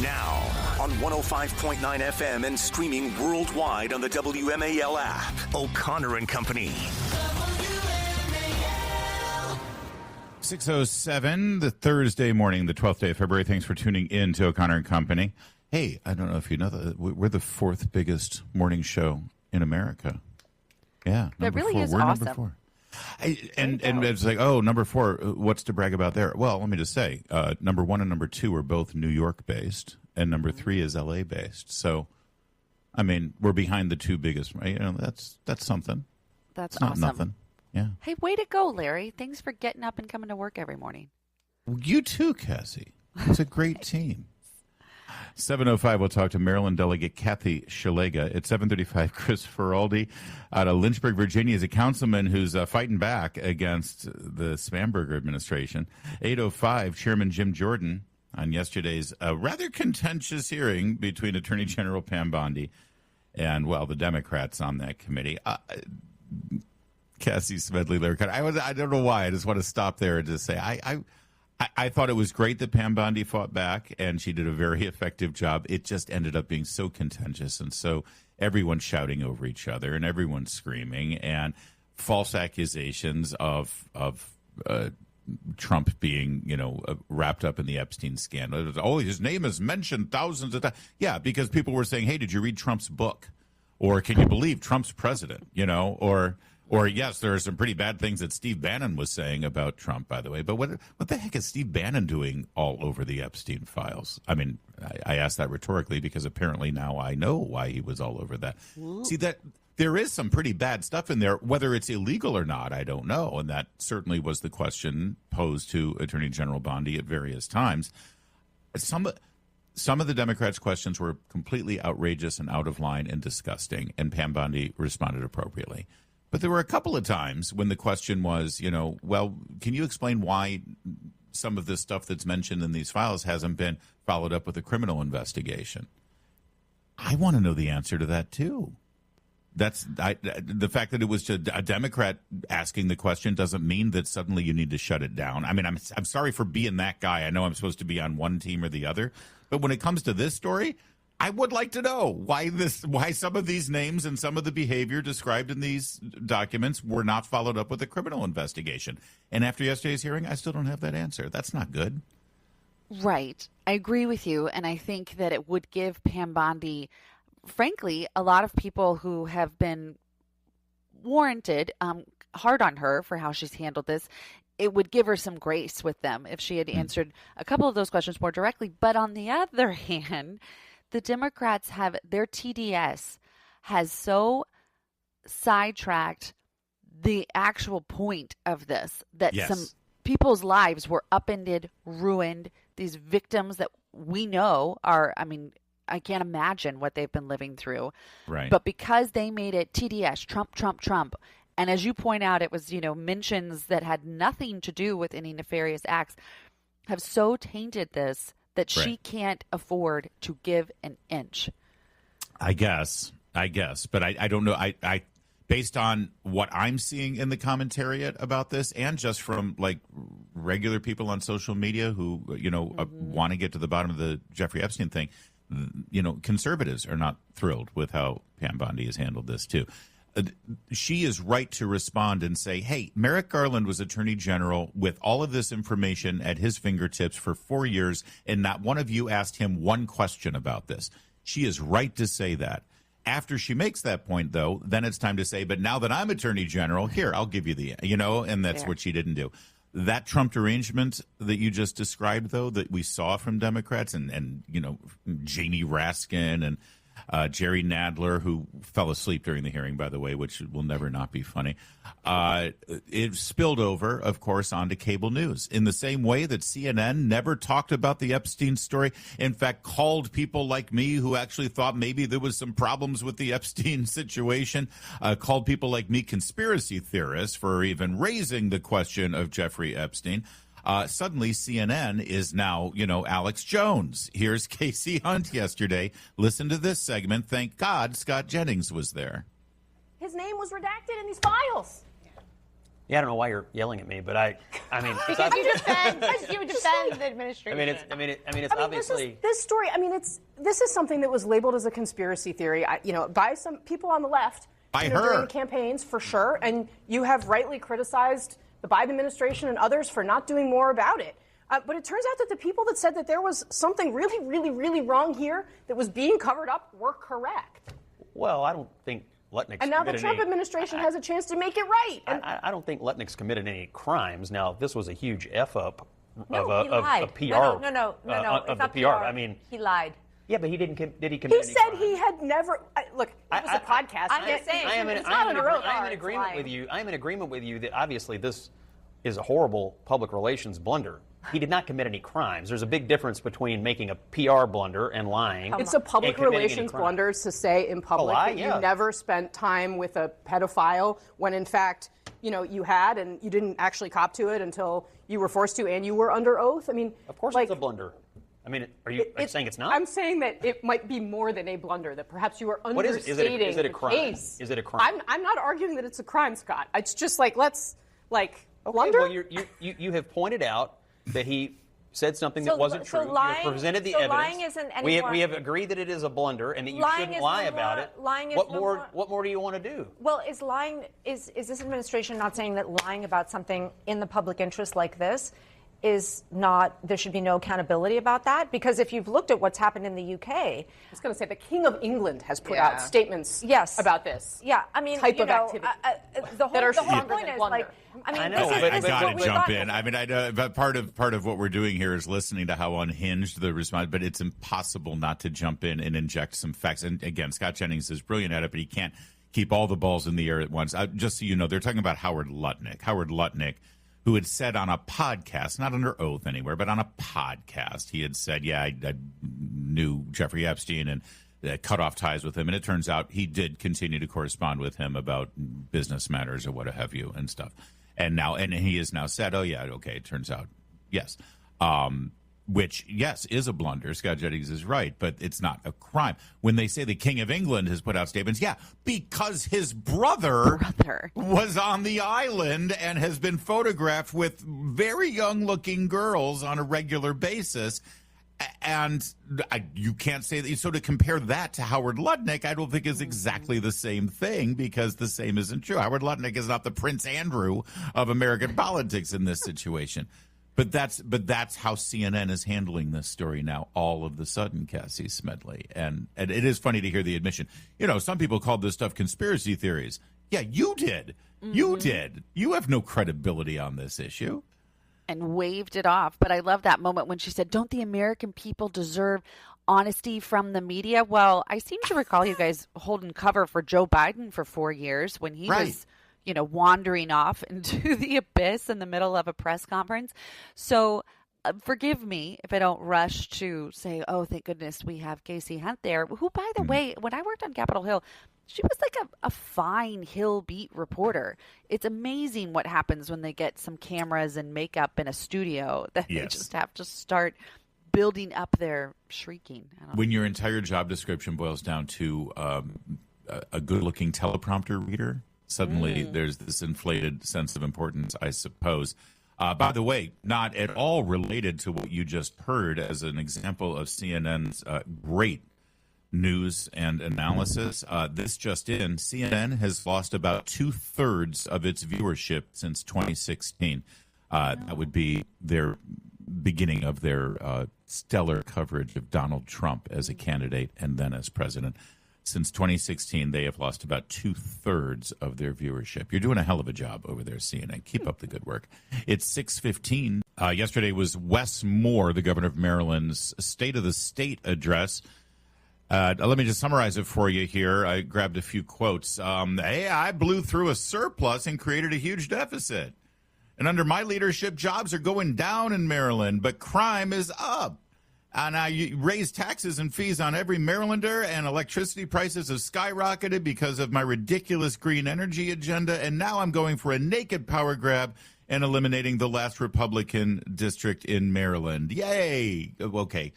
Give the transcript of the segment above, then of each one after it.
Now, on 105.9 FM and streaming worldwide on the WMAL app, O'Connor and Company. 6:07, the Thursday morning, the 12th day of February. Thanks for tuning in to O'Connor and Company. Hey, I don't know if you know that we're the fourth biggest morning show in America. Yeah, that really 4. is we're awesome. Number 4. And it's like, oh, number 4, what's to brag about there? Well, let me just say, number 1 and number 2 are both New York based, and number 3 is LA based. So, I mean, we're behind the 2 biggest. You know, that's something. That's not awesome. Nothing. Yeah. Hey, way to go, Larry. Thanks for getting up and coming to work every morning. You too, Cassie. It's a great team. 7:05, we'll talk to Maryland delegate Kathy Shalega. At 7:35, Chris Feraldi out of Lynchburg, Virginia, is a councilman who's fighting back against the Spamberger administration. 8:05, Chairman Jim Jordan on yesterday's rather contentious hearing between Attorney General Pam Bondi and, well, the Democrats on that committee. Cassie, Smedile, Larry. I don't know why. I just want to stop there and just say I thought it was great that Pam Bondi fought back, and she did a very effective job. It just ended up being so contentious, and so everyone's shouting over each other, and everyone's screaming, and false accusations of Trump being, wrapped up in the Epstein scandal. Oh, his name is mentioned thousands of times. Yeah, because people were saying, hey, did you read Trump's book? Or can you believe Trump's president? Or yes, there are some pretty bad things that Steve Bannon was saying about Trump, by the way. But what the heck is Steve Bannon doing all over the Epstein files? I mean, I asked that rhetorically because apparently now I know why he was all over that. Ooh. See, that there is some pretty bad stuff in there. Whether it's illegal or not, I don't know. And that certainly was the question posed to Attorney General Bondi at various times. Some of the Democrats' questions were completely outrageous and out of line and disgusting, and Pam Bondi responded appropriately. But there were a couple of times when the question was, well, can you explain why some of this stuff that's mentioned in these files hasn't been followed up with a criminal investigation? I want to know the answer to that, too. The fact that it was a Democrat asking the question doesn't mean that suddenly you need to shut it down. I mean, I'm sorry for being that guy. I know I'm supposed to be on one team or the other. But when it comes to this story, I would like to know why some of these names and some of the behavior described in these documents were not followed up with a criminal investigation. And after yesterday's hearing, I still don't have that answer. That's not good. Right. I agree with you. And I think that it would give Pam Bondi, frankly, a lot of people who have been warranted hard on her for how she's handled this. It would give her some grace with them if she had answered a couple of those questions more directly. But on the other hand, the Democrats their TDS has so sidetracked the actual point of this that some people's lives were upended, ruined. These victims that we know I can't imagine what they've been living through. Right. But because they made it TDS, Trump, Trump, Trump, and as you point out, it was, mentions that had nothing to do with any nefarious acts, have so tainted this that she can't afford to give an inch. I guess. But I don't know. I based on what I'm seeing in the commentariat about this and just from like regular people on social media who, want to get to the bottom of the Jeffrey Epstein thing, conservatives are not thrilled with how Pam Bondi has handled this too. She is right to respond and say, hey, Merrick Garland was Attorney General with all of this information at his fingertips for 4 years, and not one of you asked him one question about this. She is right to say that. After she makes that point, though, then it's time to say, but now that I'm Attorney General, here, I'll give you and that's what she didn't do. That Trump arrangement that you just described, though, that we saw from Democrats and Jamie Raskin and Jerry Nadler, who fell asleep during the hearing, by the way, which will never not be funny. It spilled over, of course, onto cable news in the same way that CNN never talked about the Epstein story. In fact, called people like me who actually thought maybe there was some problems with the Epstein situation, called people like me conspiracy theorists for even raising the question of Jeffrey Epstein. Suddenly, CNN is now, Alex Jones. Here's Casey Hunt yesterday. Listen to this segment. Thank God Scott Jennings was there. His name was redacted in these files. Yeah, I don't know why you're yelling at me, but I mean, because you defend the administration. I mean, it's obviously this story. I mean, this is something that was labeled as a conspiracy theory, by some people on the left during the campaigns, for sure. And you have rightly criticized the Biden administration and others for not doing more about it. But it turns out that the people that said that there was something really, really, really wrong here that was being covered up were correct. Well, I don't think Lutnick's and now the committed Trump administration has a chance to make it right. And I don't think Lutnick's committed any crimes. Now, this was a huge F-up of PR. No, of the PR. I mean, he lied. Yeah, but he didn't. Did he commit? He any said crime? he had never. Look, it was a podcast. I'm just saying. I am in agreement with you. I am in agreement with you that obviously this is a horrible public relations blunder. He did not commit any crimes. There's a big difference between making a PR blunder and lying. It's a public relations blunder to say in public that you never spent time with a pedophile when, in fact, you had, and you didn't actually cop to it until you were forced to, and you were under oath. I mean, of course, it's a blunder. I mean, are you saying it's not? I'm saying that it might be more than a blunder. That perhaps you are understating is it a crime? the case. Is it a crime? I'm not arguing that it's a crime, Scott. It's just let's blunder. Well, you have pointed out that he said something that wasn't true. Lying, you have presented the evidence. Lying isn't anymore. We have agreed that it is a blunder and that you shouldn't lie about it. Lying is what more do you want to do? Well, is lying is this administration not saying that lying about something in the public interest like this is not, there should be no accountability about that? Because if you've looked at what's happened in the UK, I was going to say the King of England has put out statements about this. Yeah, I mean, type of activity. The whole point is I know, but I got to jump in. I mean, I know, but part of what we're doing here is listening to how unhinged the response. But it's impossible not to jump in and inject some facts. And again, Scott Jennings is brilliant at it, but he can't keep all the balls in the air at once. Just so you know, they're talking about Howard Lutnick. Howard Lutnick, who had said on a podcast, not under oath anywhere, but on a podcast, he had said, yeah, I knew Jeffrey Epstein and cut off ties with him. And it turns out he did continue to correspond with him about business matters or what have you and stuff. And he has now said, oh, yeah, okay, it turns out, yes. Which, yes, is a blunder. Scott Jennings is right, but it's not a crime. When they say the King of England has put out statements, yeah, because his brother was on the island and has been photographed with very young-looking girls on a regular basis. And you can't say that. So to compare that to Howard Lutnick, I don't think is exactly the same thing, because the same isn't true. Howard Lutnick is not the Prince Andrew of American politics in this situation. But that's how CNN is handling this story now, all of the sudden, Cassie Smedile. And it is funny to hear the admission. Some people called this stuff conspiracy theories. Yeah, you did. Mm-hmm. You did. You have no credibility on this issue. And waved it off. But I love that moment when she said, don't the American people deserve honesty from the media? Well, I seem to recall you guys holding cover for Joe Biden for 4 years when he was wandering off into the abyss in the middle of a press conference. So forgive me if I don't rush to say, oh, thank goodness we have Casey Hunt there, who, by the way, when I worked on Capitol Hill, she was like a fine Hill beat reporter. It's amazing what happens when they get some cameras and makeup in a studio that they just have to start building up their shrieking. When your entire job description boils down to a good-looking teleprompter reader, suddenly there's this inflated sense of importance, I suppose. By the way, not at all related to what you just heard as an example of CNN's great news and analysis. This just in, CNN has lost about 2/3 of its viewership since 2016. That would be their beginning of their stellar coverage of Donald Trump as a candidate and then as president. Since 2016, they have lost about 2/3 of their viewership. You're doing a hell of a job over there, CNN. Keep up the good work. It's 6:15. Yesterday was Wes Moore, the governor of Maryland's State of the State address. Let me just summarize it for you here. I grabbed a few quotes. Hey, I blew through a surplus and created a huge deficit. And under my leadership, jobs are going down in Maryland, but crime is up. And I raised taxes and fees on every Marylander, and electricity prices have skyrocketed because of my ridiculous green energy agenda. And now I'm going for a naked power grab and eliminating the last Republican district in Maryland. Yay! Okay.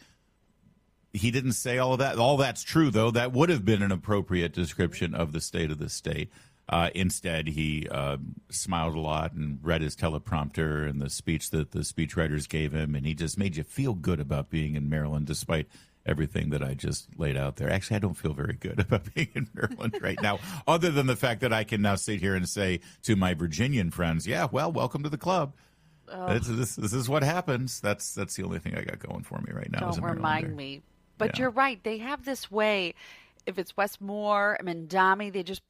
He didn't say all of that. All that's true, though. That would have been an appropriate description of the state of the state. Instead, he smiled a lot and read his teleprompter and the speech that the speechwriters gave him, and he just made you feel good about being in Maryland despite everything that I just laid out there. Actually, I don't feel very good about being in Maryland right now, other than the fact that I can now sit here and say to my Virginian friends, yeah, well, welcome to the club. Oh. This is what happens. That's the only thing I got going for me right now. Don't remind me. But You're right. They have this way, if it's Westmore, Mandami, they just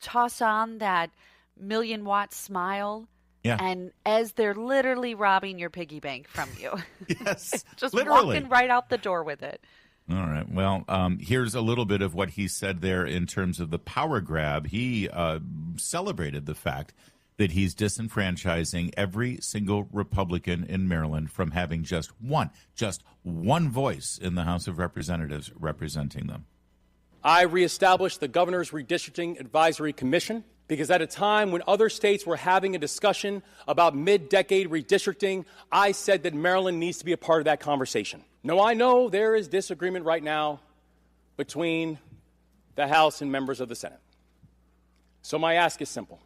toss on that 1,000,000-watt smile. Yeah. And as they're literally robbing your piggy bank from you. Yes. Just literally. walking right out the door with it. All right. Well, here's a little bit of what he said there in terms of the power grab. He celebrated the fact that he's disenfranchising every single Republican in Maryland from having just one voice in the House of Representatives representing them. I reestablished the Governor's Redistricting Advisory Commission because at a time when other states were having a discussion about mid-decade redistricting, I said that Maryland needs to be a part of that conversation. Now, I know there is disagreement right now between the House and members of the Senate. So my ask is simple.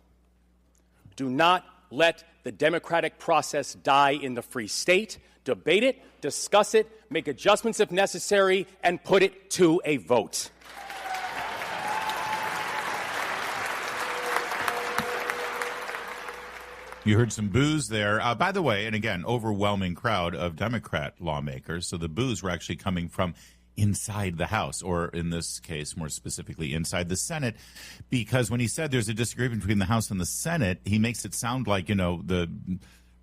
Do not let the democratic process die in the free state. Debate it, discuss it, make adjustments if necessary, and put it to a vote. You heard some boos there. By the way, and again, overwhelming crowd of Democrat lawmakers. So the boos were actually coming from inside the House, or in this case, more specifically, inside the Senate, because when he said there's a disagreement between the House and the Senate, he makes it sound like, the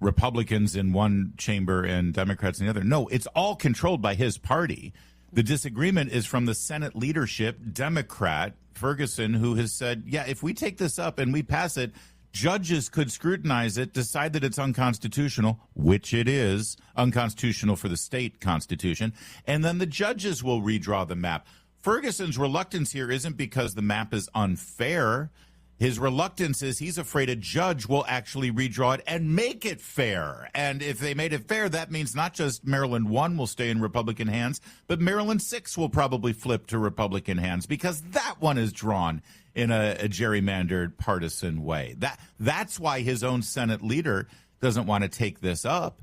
Republicans in one chamber and Democrats in the other. No, it's all controlled by his party. The disagreement is from the Senate leadership, Democrat Ferguson, who has said, yeah, if we take this up and we pass it, judges could scrutinize it, decide that it's unconstitutional, which it is, unconstitutional for the state constitution, and then the judges will redraw the map. Ferguson's reluctance here isn't because the map is unfair. His reluctance is he's afraid a judge will actually redraw it and make it fair. And if they made it fair, that means not just Maryland 1 will stay in Republican hands, but Maryland 6 will probably flip to Republican hands because that one is drawn in a gerrymandered partisan way. That's why his own Senate leader doesn't want to take this up.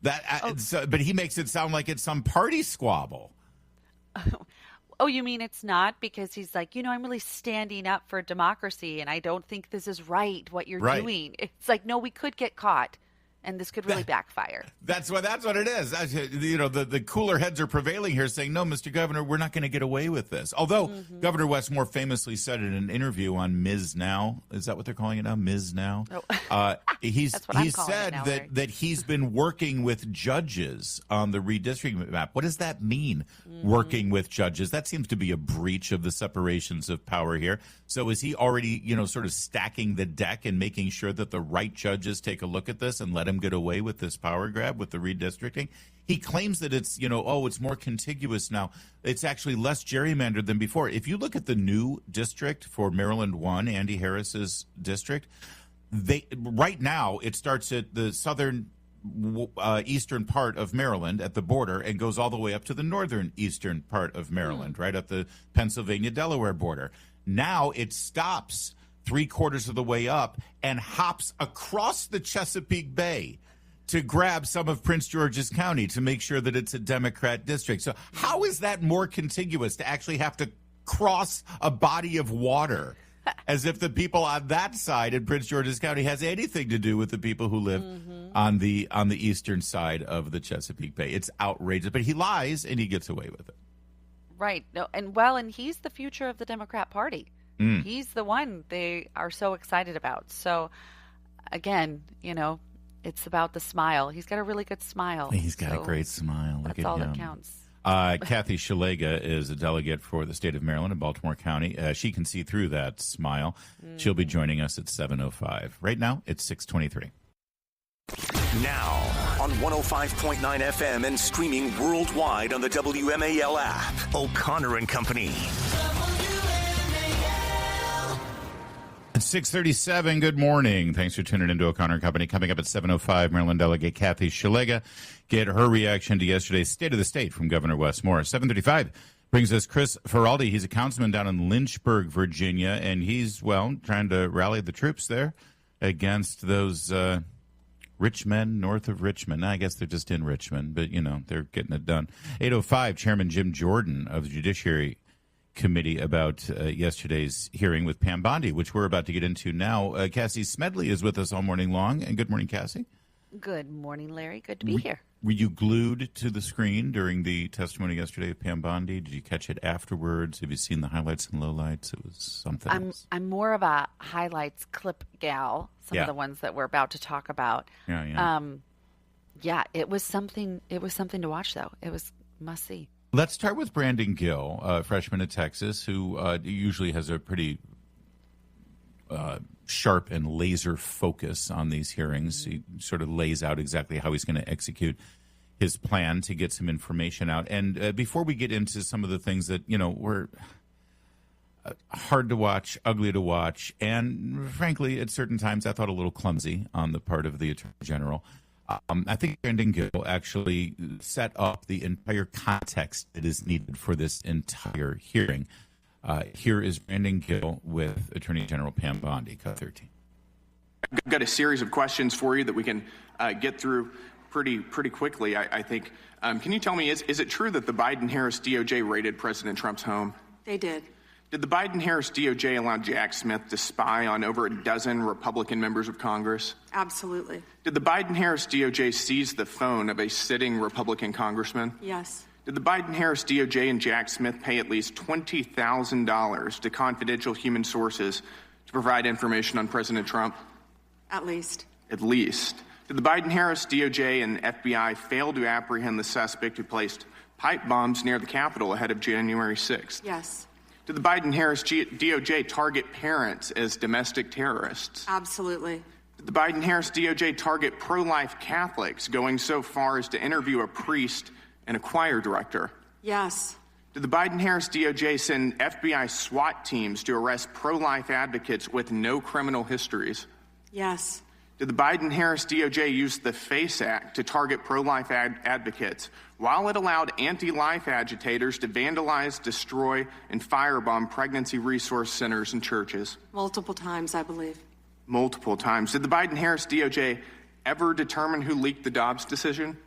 But he makes it sound like it's some party squabble. Oh, you mean it's not? Because he's like, I'm really standing up for democracy, and I don't think this is right, what you're doing. It's like, no, we could get caught, and this could really backfire. That's what it is. The cooler heads are prevailing here saying, no, Mr. Governor, we're not going to get away with this. Although Governor West more famously said in an interview on Ms. Now, is that what they're calling it now? Ms. Now? Oh. He said that he's been working with judges on the redistricting map. What does that mean, working with judges? That seems to be a breach of the separations of power here. So is he already, sort of stacking the deck and making sure that the right judges take a look at this and let him get away with this power grab with the redistricting? He claims that it's, it's more contiguous now. It's actually less gerrymandered than before. If you look at the new district for Maryland 1, Andy Harris's district, right now it starts at the southern eastern part of Maryland at the border and goes all the way up to the northern eastern part of Maryland, right at the Pennsylvania-Delaware border. Now it stops 3/4 of the way up and hops across the Chesapeake Bay to grab some of Prince George's County to make sure that it's a Democrat district. So how is that more contiguous to actually have to cross a body of water as if the people on that side in Prince George's County has anything to do with the people who live on the eastern side of the Chesapeake Bay? It's outrageous, but he lies and he gets away with it. Right. No, and he's the future of the Democrat Party. He's the one they are so excited about. So, again, it's about the smile. He's got a really good smile. He's got a great smile. That's all that counts. Kathy Shalega is a delegate for the state of Maryland in Baltimore County. She can see through that smile. She'll be joining us at 7:05. Right now, it's 6:23. Now on 105.9 FM and streaming worldwide on the WMAL app. O'Connor and Company. It's 6:37. Good morning. Thanks for tuning into O'Connor and Company. Coming up at 7:05, Maryland Delegate Kathy Shalega. Get her reaction to yesterday's State of the State from Governor Wes Moore. 7:35. Brings us Chris Feraldi. He's a councilman down in Lynchburg, Virginia, and he's, trying to rally the troops there against those rich men north of Richmond. I guess they're just in Richmond, but, they're getting it done. 8:05, Chairman Jim Jordan of the Judiciary Committee about yesterday's hearing with Pam Bondi, which we're about to get into now. Cassie Smedile is with us all morning long. And good morning, Cassie. Good morning, Larry. Good to be here. Were you glued to the screen during the testimony yesterday of Pam Bondi? Did you catch it afterwards? Have you seen the highlights and lowlights? It was something else. I'm more of a highlights clip gal, some of the ones that we're about to talk about. Yeah. It was something to watch, though. It was must see. Let's start with Brandon Gill, a freshman at Texas, who usually has a pretty sharp and laser focus on these hearings. He sort of lays out exactly how he's going to execute his plan to get some information out. And before we get into some of the things that, were hard to watch, ugly to watch, and frankly, at certain times, I thought a little clumsy on the part of the Attorney General, I think Brandon Gill actually set up the entire context that is needed for this entire hearing. Here is Brandon Gill with Attorney General Pam Bondi, Cut 13. I've got a series of questions for you that we can get through pretty quickly, I think. Can you tell me, is it true that the Biden-Harris DOJ raided President Trump's home? They did. Did the Biden-Harris DOJ allow Jack Smith to spy on over a dozen Republican members of Congress? Absolutely. Did the Biden-Harris DOJ seize the phone of a sitting Republican congressman? Yes. Did the Biden-Harris DOJ and Jack Smith pay at least $20,000 to confidential human sources to provide information on President Trump? At least. At least. Did the Biden-Harris DOJ and FBI fail to apprehend the suspect who placed pipe bombs near the Capitol ahead of January 6th? Yes. Did the Biden-Harris DOJ target parents as domestic terrorists? Absolutely. Did the Biden-Harris DOJ target pro-life Catholics, going so far as to interview a priest and a choir director? Yes. Did the Biden-Harris DOJ send FBI SWAT teams to arrest pro-life advocates with no criminal histories? Yes. Did the Biden-Harris DOJ use the FACE Act to target pro-life advocates while it allowed anti-life agitators to vandalize, destroy, and firebomb pregnancy resource centers and churches? Multiple times, I believe. Multiple times. Did the Biden-Harris DOJ ever determine who leaked the Dobbs decision?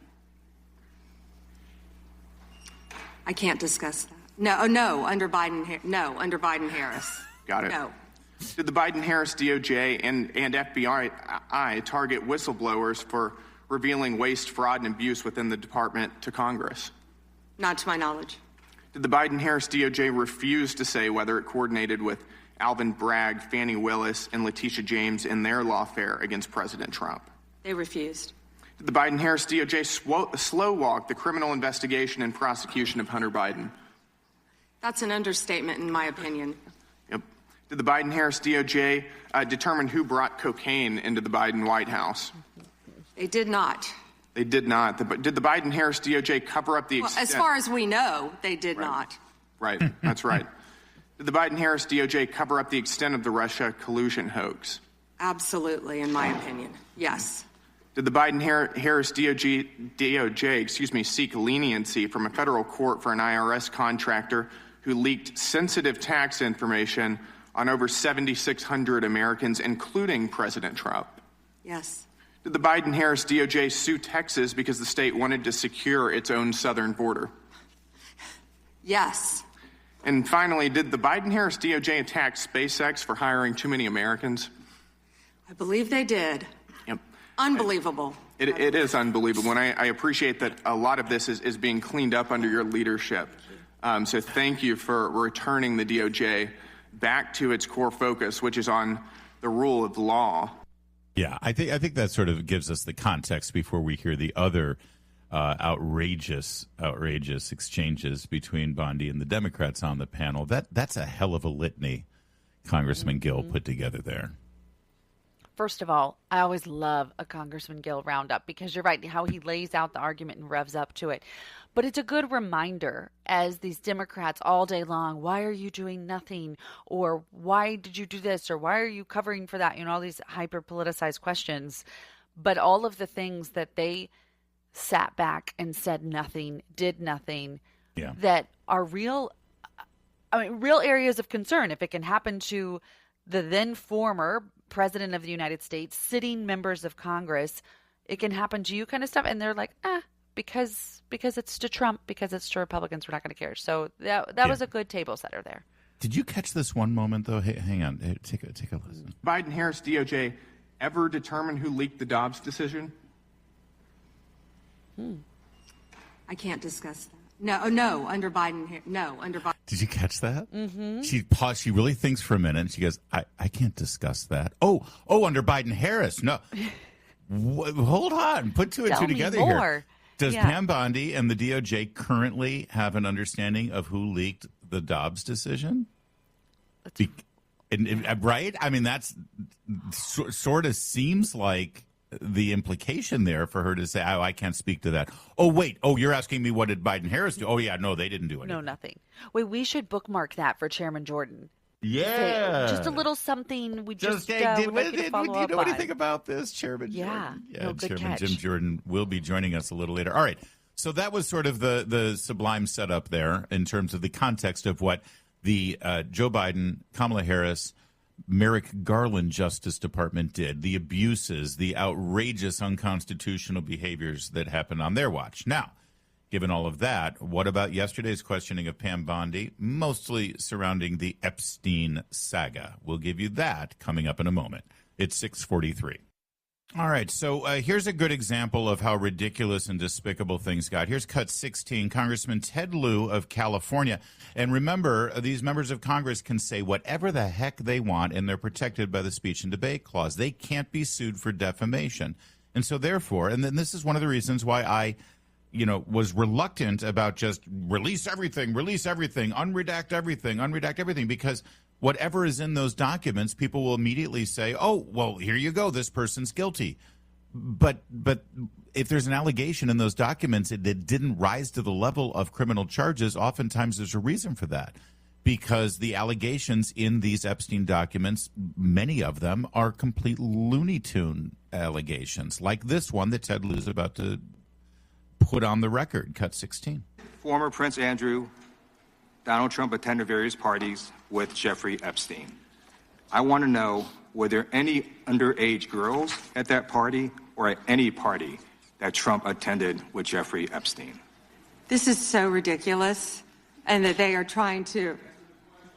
I can't discuss that. No, under Biden-Harris. Got it. No. Did the Biden-Harris DOJ and FBI target whistleblowers for revealing waste, fraud, and abuse within the department to Congress? Not to my knowledge. Did the Biden-Harris DOJ refuse to say whether it coordinated with Alvin Bragg, Fani Willis, and Letitia James in their lawfare against President Trump? They refused. Did the Biden-Harris DOJ slow-walk the criminal investigation and prosecution of Hunter Biden? That's an understatement, in my opinion. Yep. Did the Biden-Harris DOJ determine who brought cocaine into the Biden White House? They did not. They did not. Did the Biden-Harris DOJ cover up the extent? As far as we know, they did not. Right. That's right. Did the Biden-Harris DOJ cover up the extent of the Russia collusion hoax? Absolutely, in my opinion. Yes. Did the Biden-Harris DOJ seek leniency from a federal court for an IRS contractor who leaked sensitive tax information on over 7,600 Americans, including President Trump? Yes. Did the Biden-Harris DOJ sue Texas because the state wanted to secure its own southern border? Yes. And finally, did the Biden-Harris DOJ attack SpaceX for hiring too many Americans? I believe they did. Yep. Unbelievable. It is unbelievable, and I appreciate that a lot of this is being cleaned up under your leadership. So thank you for returning the DOJ back to its core focus, which is on the rule of law. Yeah, I think that sort of gives us the context before we hear the other outrageous exchanges between Bondi and the Democrats on the panel. That's a hell of a litany Congressman Gill put together there. First of all, I always love a Congressman Gill roundup because you're right, how he lays out the argument and revs up to it. But it's a good reminder as these Democrats all day long, why are you doing nothing? Or why did you do this? Or why are you covering for that? All these hyper-politicized questions. But all of the things that they sat back and said nothing, did nothing, that are real areas of concern. If it can happen to the then former president of the United States, sitting members of Congress, it can happen to you kind of stuff. And they're like, because it's to Trump, because it's to Republicans, we're not going to care. So that was a good table setter there. Did you catch this one moment, though? Hey, hang on. Hey, take a listen. Biden-Harris DOJ ever determine who leaked the Dobbs decision? I can't discuss that. No, under Biden. No, under Biden. Did you catch that? Mm-hmm. She paused. She really thinks for a minute, and she goes, I can't discuss that. Oh, under Biden-Harris. No. Hold on. Put two and two together here. Does Pam Bondi and the DOJ currently have an understanding of who leaked the Dobbs decision? Right? I mean, that's sort of seems like the implication there for her to say, I can't speak to that. Oh, wait. Oh, you're asking me what did Biden-Harris do? Oh, yeah, no, they didn't do anything. No, nothing. Wait, we should bookmark that for Chairman Jordan. Yeah. Just a little something we do you know anything about this, Chairman Jordan? Yeah, no, good Chairman catch. Jim Jordan will be joining us a little later. All right. So that was sort of the sublime setup there in terms of the context of what the Joe Biden, Kamala Harris, Merrick Garland Justice Department did, the abuses, the outrageous unconstitutional behaviors that happened on their watch. Now, given all of that, what about yesterday's questioning of Pam Bondi, mostly surrounding the Epstein saga? We'll give you that coming up in a moment. It's 6:43. All right, so here's a good example of how ridiculous and despicable things got. Here's cut 16, Congressman Ted Lieu of California. And remember, these members of Congress can say whatever the heck they want, and they're protected by the speech and debate clause. They can't be sued for defamation. And so therefore, and then this is one of the reasons why I was reluctant about just release everything, unredact everything, because whatever is in those documents, people will immediately say, oh, well, here you go, this person's guilty. But if there's an allegation in those documents that didn't rise to the level of criminal charges, oftentimes there's a reason for that. Because the allegations in these Epstein documents, many of them are complete Looney Tune allegations, like this one that Ted Lieu is about to put on the record, cut 16. Former Prince Andrew, Donald Trump attended various parties with Jeffrey Epstein. I want to know, were there any underage girls at that party or at any party that Trump attended with Jeffrey Epstein? This is so ridiculous, and that they are trying to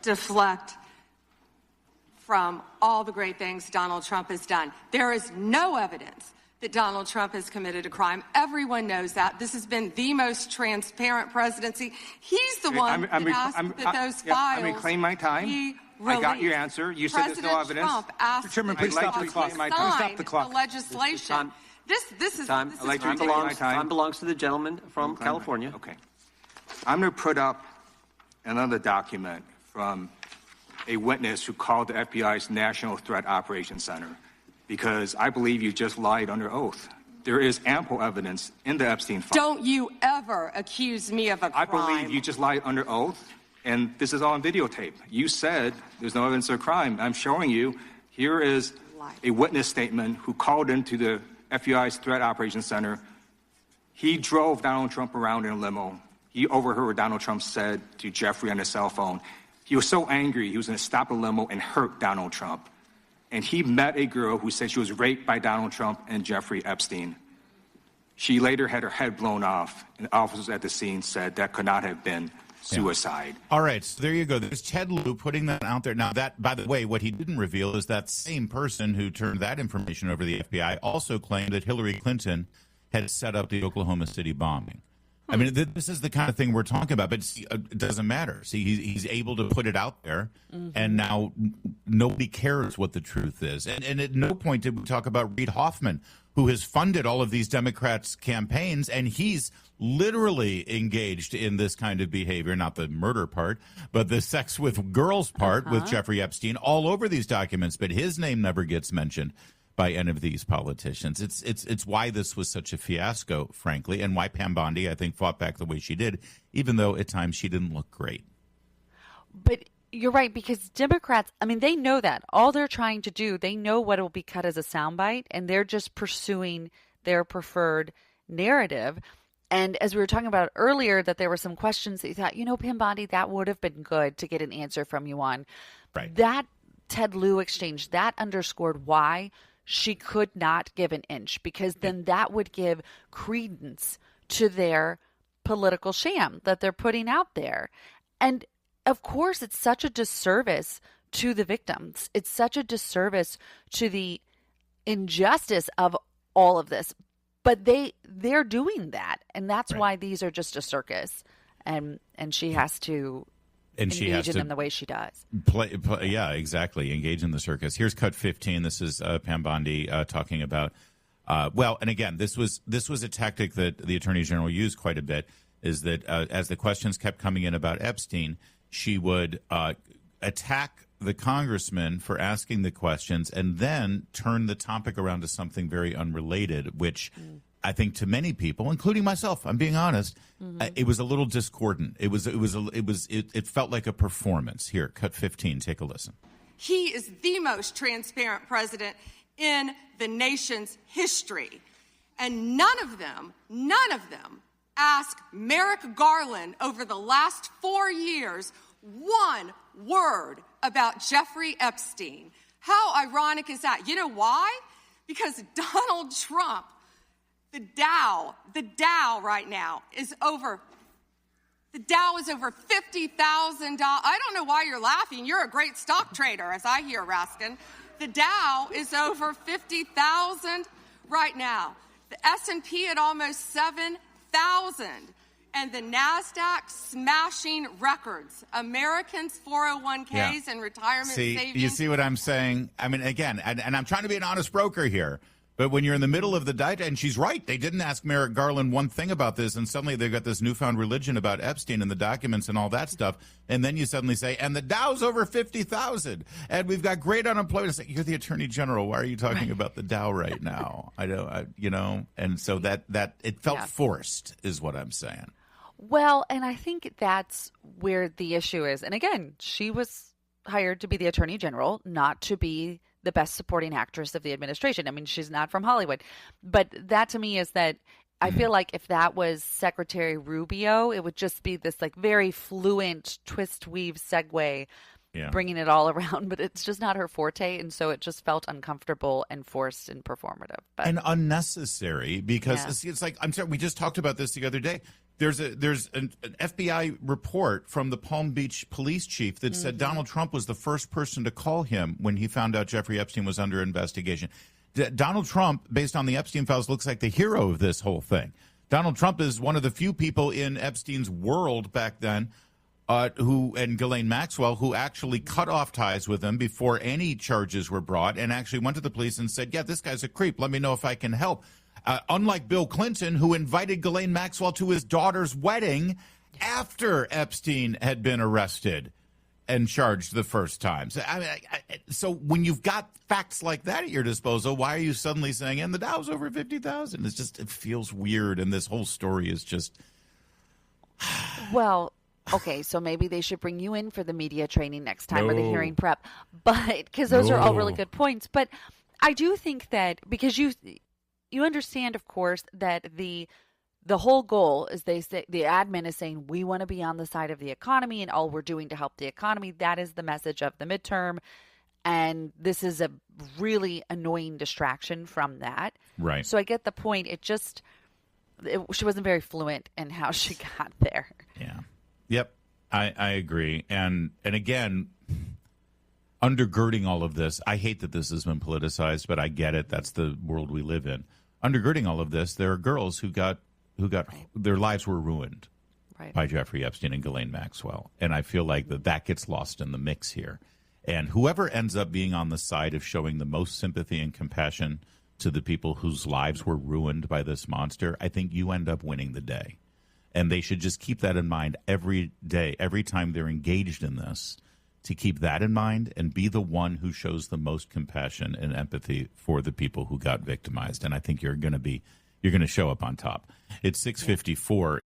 deflect from all the great things Donald Trump has done. There is no evidence that Donald Trump has committed a crime. Everyone knows that. This has been the most transparent presidency. He's the one that asked that those files. I'm reclaim my time. I got your answer. You said there's no evidence. Trump asked Chairman, please stop the clock. Stop the clock. The legislation. This is time. Time belongs to the gentleman from California. Okay. I'm going to put up another document from a witness who called the FBI's National Threat Operations Center, because I believe you just lied under oath. There is ample evidence in the Epstein file. Don't you ever accuse me of a crime. I believe you just lied under oath, and this is all on videotape. You said there's no evidence of crime. I'm showing you. Here is a witness statement who called into the FBI's Threat Operations Center. He drove Donald Trump around in a limo. He overheard what Donald Trump said to Jeffrey on his cell phone. He was so angry, he was going to stop the limo and hurt Donald Trump. And he met a girl who said she was raped by Donald Trump and Jeffrey Epstein. She later had her head blown off, and officers at the scene said that could not have been suicide. All right, so there you go. There's Ted Lieu putting that out there. Now, that, by the way, what he didn't reveal is that same person who turned that information over to the FBI also claimed that Hillary Clinton had set up the Oklahoma City bombing. I mean, this is the kind of thing we're talking about, but it doesn't matter. See, he's able to put it out there, and now nobody cares what the truth is. And at no point did we talk about Reid Hoffman, who has funded all of these Democrats' campaigns, and he's literally engaged in this kind of behavior, not the murder part, but the sex with girls part with Jeffrey Epstein all over these documents, but his name never gets mentioned by any of these politicians. It's why this was such a fiasco, frankly, and why Pam Bondi, I think, fought back the way she did, even though at times she didn't look great. But you're right, because Democrats, I mean, they know that. All they're trying to do, they know what will be cut as a soundbite, and they're just pursuing their preferred narrative. And as we were talking about earlier, that there were some questions that you thought, Pam Bondi, that would have been good to get an answer from you on. Right. That Ted Lieu exchange, that underscored why she could not give an inch, because then that would give credence to their political sham that they're putting out there. And of course, it's such a disservice to the victims. It's such a disservice to the injustice of all of this. But they're doing that, and that's why these are just a circus, and she has to engage in them the way she does. Yeah, exactly. Engage in the circus. Here's cut 15. This is Pam Bondi talking about. And again, this was a tactic that the Attorney General used quite a bit. Is that as the questions kept coming in about Epstein, she would attack the congressman for asking the questions and then turn the topic around to something very unrelated, which I think to many people, including myself, I'm being honest, it was a little discordant. It felt like a performance. Here, cut 15. Take a listen. He is the most transparent president in the nation's history. And none of them asked Merrick Garland over the last 4 years one word about Jeffrey Epstein. How ironic is that? You know why? Because Donald Trump, the Dow right now is over $50,000. I don't know why you're laughing. You're a great stock trader, as I hear, Raskin. The Dow is over 50,000 right now. The S&P at almost 7,000. And the NASDAQ smashing records. Americans' 401ks and retirement savings. You see what I'm saying? I mean, again, and I'm trying to be an honest broker here, but when you're in the middle of the data, and she's right, they didn't ask Merrick Garland one thing about this, and suddenly they've got this newfound religion about Epstein and the documents and all that stuff, and then you suddenly say, and the Dow's over 50,000, and we've got great unemployment. It's like, you're the Attorney General. Why are you talking about the Dow right now? And so that it felt forced, is what I'm saying. Well, and I think that's where the issue is. And again, she was hired to be the Attorney General, not to be the best supporting actress of the administration. I mean, she's not from Hollywood. But that to me is that I feel like if that was Secretary Rubio, it would just be this like very fluent twist weave segue, bringing it all around. But it's just not her forte. And so it just felt uncomfortable and forced and performative. And unnecessary because it's like, I'm sorry, we just talked about this the other day. There's an FBI report from the Palm Beach police chief that said Donald Trump was the first person to call him when he found out Jeffrey Epstein was under investigation. Donald Trump, based on the Epstein files, looks like the hero of this whole thing. Donald Trump is one of the few people in Epstein's world back then and Ghislaine Maxwell, who actually cut off ties with him before any charges were brought and actually went to the police and said, this guy's a creep. Let me know if I can help. Unlike Bill Clinton, who invited Ghislaine Maxwell to his daughter's wedding after Epstein had been arrested and charged the first time. So when you've got facts like that at your disposal, why are you suddenly saying, and the Dow's over 50,000? It feels weird, and this whole story is just... Well, okay, so maybe they should bring you in for the media training next time or the hearing prep, but because those are all really good points. But I do think that because you understand, of course, that the whole goal is the admin is saying we want to be on the side of the economy and all we're doing to help the economy. That is the message of the midterm. And this is a really annoying distraction from that. Right. So I get the point. She wasn't very fluent in how she got there. Yeah. Yep. I agree. And again, undergirding all of this, I hate that this has been politicized, but I get it. That's the world we live in. Undergirding all of this, there are girls who got their lives were ruined by Jeffrey Epstein and Ghislaine Maxwell, and I feel like that gets lost in the mix here. And whoever ends up being on the side of showing the most sympathy and compassion to the people whose lives were ruined by this monster, I think you end up winning the day. And they should just keep that in mind every day, every time they're engaged in this, to keep that in mind and be the one who shows the most compassion and empathy for the people who got victimized. And I think you're going to show up on top. It's 6:54.